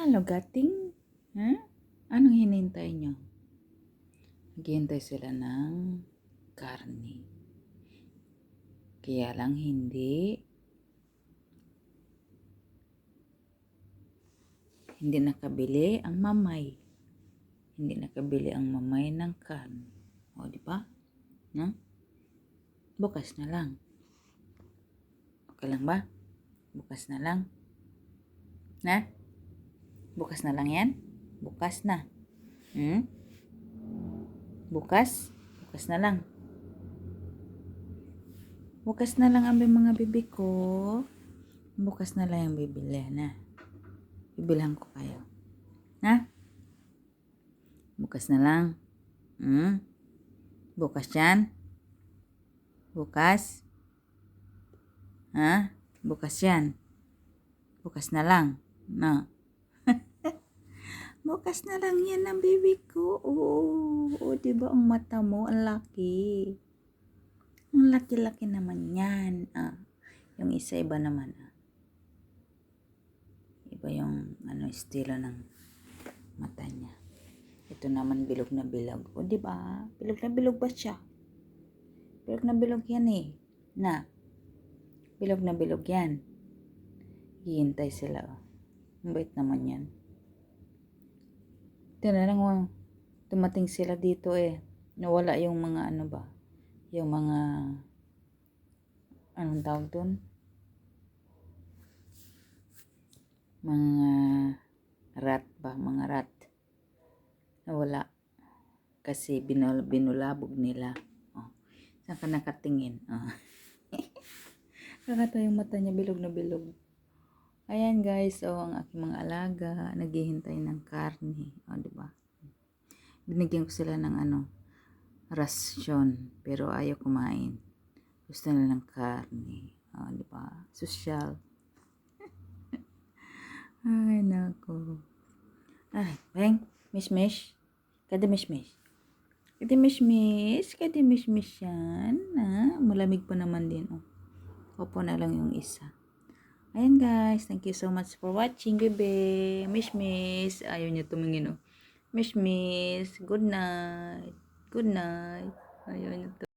Hello, gating. Ha? Anong hinintay nyo? Naghihintay sila ng karne. Kaya lang hindi nakabili ang mamay. Hindi nakabili ang mamay ng karne. O, di ba? No? Bukas na lang. Okay lang ba? Bukas na lang. Na? Bukas na lang yan? Bukas na. Bukas? Bukas na lang. Bukas na lang ang mga bibi ko. Bukas na lang yung bibili na. Bibilhan ko kayo. Ha? Bukas na lang. Bukas yan? Bukas? Ha? Bukas yan? Bukas na lang. No. Bukas na lang yan ang baby ko. Oo, diba ang mata mo? Ang laki. Ang laki-laki naman yan. Yung isa iba naman. Iba yung estilo ng mata niya. Ito naman bilog na bilog. O diba? Bilog na bilog ba siya? Bilog na bilog yan eh. Na. Bilog na bilog yan. Hihintay sila. Ang bait naman yan. Ito na lang dumating sila dito eh. Nawala yung mga yung mga anong tawag doon? Mga rat ba? Mga rat. Nawala. Kasi binulabog nila. Saan ka nakatingin? Kakatawa yung mata niya, bilog na bilog. Ayan guys, ang aking mga alaga, naghihintay ng karne. Diba? Binigyan ko sila ng rasyon, pero ayaw kumain. Gusto nila ng karne. Diba? Sosyal. Ay, nako. Ay, bang, mish. Kada mish. Kada mish yan. Malamig pa naman din. Opo na lang yung isa. Ayan guys, thank you so much for watching, bebe. Mish. Ayaw niya tumingin, Mish. Good night. Ayaw niya